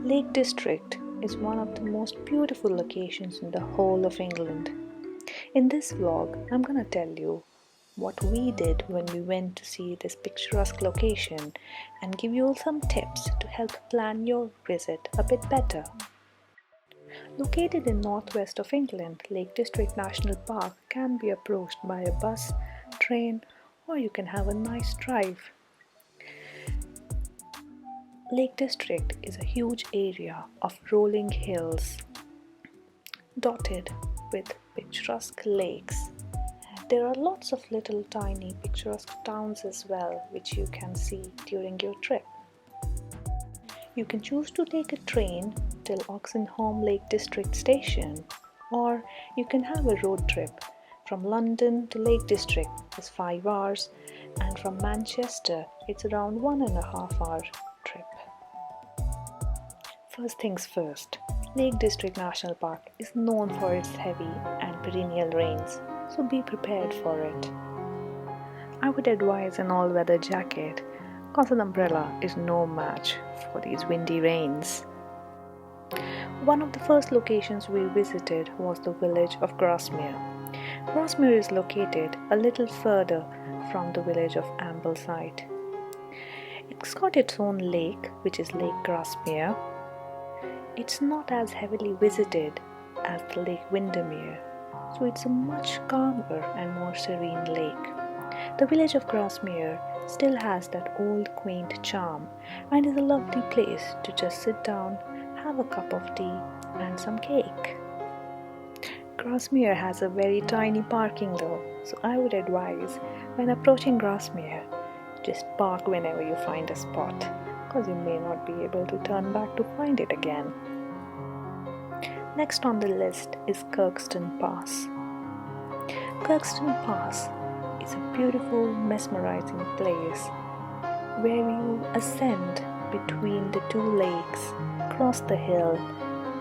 Lake District is one of the most beautiful locations in the whole of England. In this vlog, I'm gonna tell you what we did when we went to see this picturesque location and give you all some tips to help plan your visit a bit better. Located in northwest of England, Lake District National Park can be approached by a bus, train, or you can have a nice drive. Lake District is a huge area of rolling hills dotted with picturesque lakes. There are lots of little tiny picturesque towns as well which you can see during your trip. You can choose to take a train till Oxenholme Lake District Station, or you can have a road trip from London to Lake District. It's 5 hours, and from Manchester it's around 1.5 hour trip. First things first, Lake District National Park is known for its heavy and perennial rains, so be prepared for it. I would advise an all-weather jacket because an umbrella is no match for these windy rains. One of the first locations we visited was the village of Grasmere. Grasmere is located a little further from the village of Ambleside. It's got its own lake, which is Lake Grasmere. It's not as heavily visited as the Lake Windermere, so it's a much calmer and more serene lake. The village of Grasmere still has that old quaint charm and is a lovely place to just sit down, have a cup of tea and some cake. Grasmere has a very tiny parking though, so I would advise when approaching Grasmere, just park whenever you find a spot, because you may not be able to turn back to find it again. Next on the list is Kirkstone Pass. Kirkstone Pass is a beautiful, mesmerizing place where you ascend between the two lakes, cross the hill,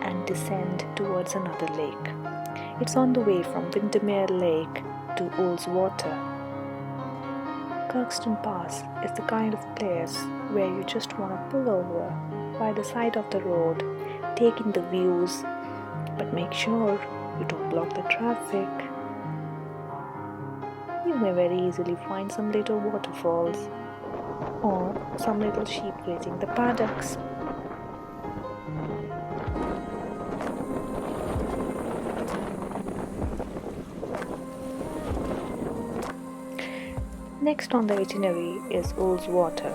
and descend towards another lake. It's on the way from Windermere Lake to Ullswater. Kirkstone Pass is the kind of place where you just want to pull over by the side of the road, take in the views, but make sure you don't block the traffic. You may very easily find some little waterfalls or some little sheep grazing the paddocks. Next on the itinerary is Ullswater.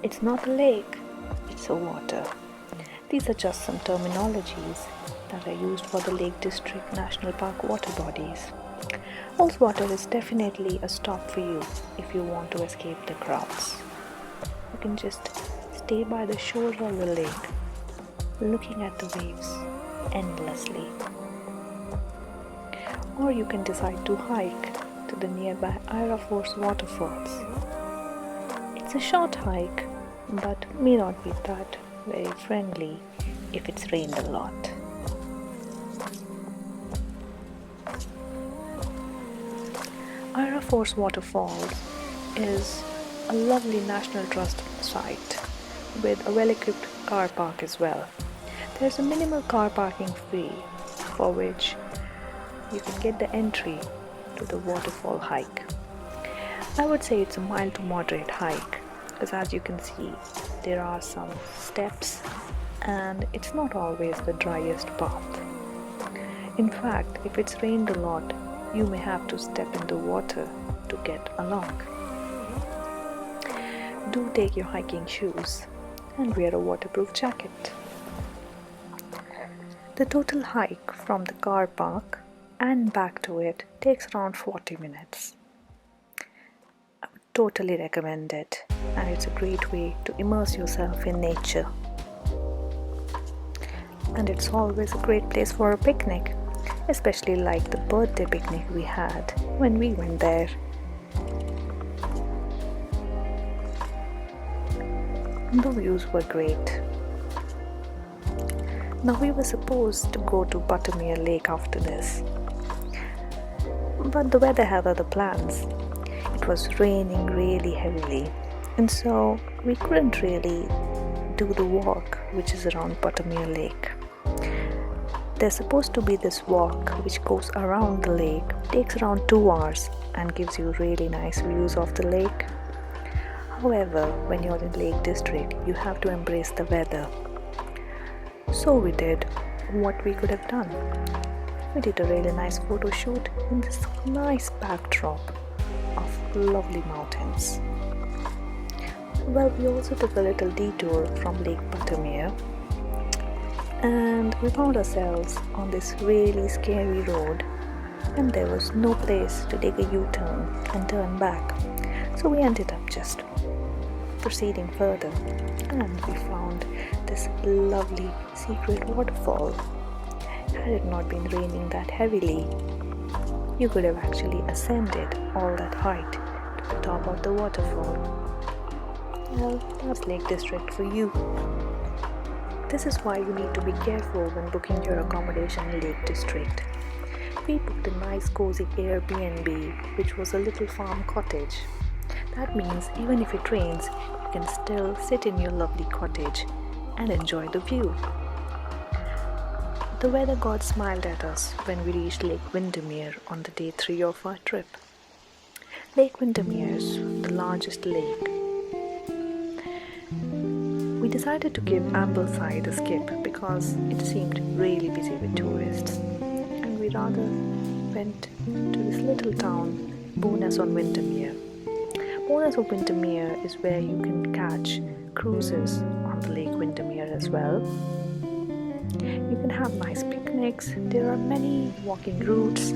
It's not a lake, it's a water. These are just some terminologies that are used for the Lake District National Park water bodies. Ullswater is definitely a stop for you if you want to escape the crowds. You can just stay by the shore of the lake, looking at the waves endlessly. Or you can decide to hike to the nearby Ira Force waterfalls. It's a short hike, but may not be that very friendly if it's rained a lot. Ira Force Waterfalls is a lovely National Trust site with a well-equipped car park as well. There's a minimal car parking fee for which you can get the entry to the waterfall hike. I would say it's a mild to moderate hike because as you can see there are some steps and it's not always the driest path. In fact, if it's rained a lot, you may have to step in the water to get along. Do take your hiking shoes and wear a waterproof jacket. The total hike from the car park and back to it takes around 40 minutes. I would totally recommend it, and it's a great way to immerse yourself in nature. And it's always a great place for a picnic, especially like the birthday picnic we had when we went there. The views were great. Now we were supposed to go to Buttermere Lake after this, but the weather had other plans. It was raining really heavily, and so we couldn't really do the walk which is around Buttermere Lake. There's supposed to be this walk which goes around the lake, takes around 2 hours and gives you really nice views of the lake. However, when you're in Lake District, you have to embrace the weather. So we did what we could have done. We did a really nice photo shoot in this nice backdrop of lovely mountains. Well, we also took a little detour from Lake Buttermere and we found ourselves on this really scary road, and there was no place to take a U-turn and turn back. So we ended up just proceeding further, and we found this lovely secret waterfall. Had it not been raining that heavily, you could have actually ascended all that height to the top of the waterfall. Well, that's Lake District for you. This is why you need to be careful when booking your accommodation in Lake District. We booked a nice cozy Airbnb, which was a little farm cottage. That means even if it rains, you can still sit in your lovely cottage and enjoy the view. The weather god smiled at us when we reached Lake Windermere on the day 3 of our trip. Lake Windermere is the largest lake. We decided to give Ambleside a skip because it seemed really busy with tourists, and we rather went to this little town, Bowness-on-Windermere. Bowness-on-Windermere is where you can catch cruises on the Lake Windermere as well. You can have nice picnics, there are many walking routes,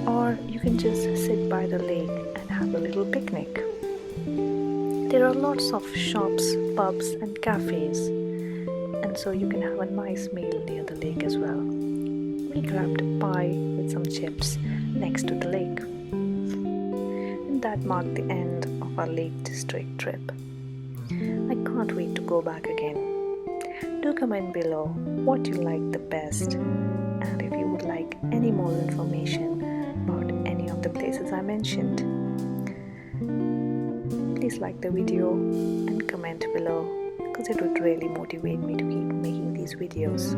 or you can just sit by the lake and have a little picnic. There are lots of shops, pubs and cafes, and so you can have a nice meal near the lake as well. We grabbed a pie with some chips next to the lake. And that marked the end of our Lake District trip. I can't wait to go back again. Do comment below what you liked the best, and if you would like any more information about any of the places I mentioned. Please like the video and comment below because it would really motivate me to keep making these videos.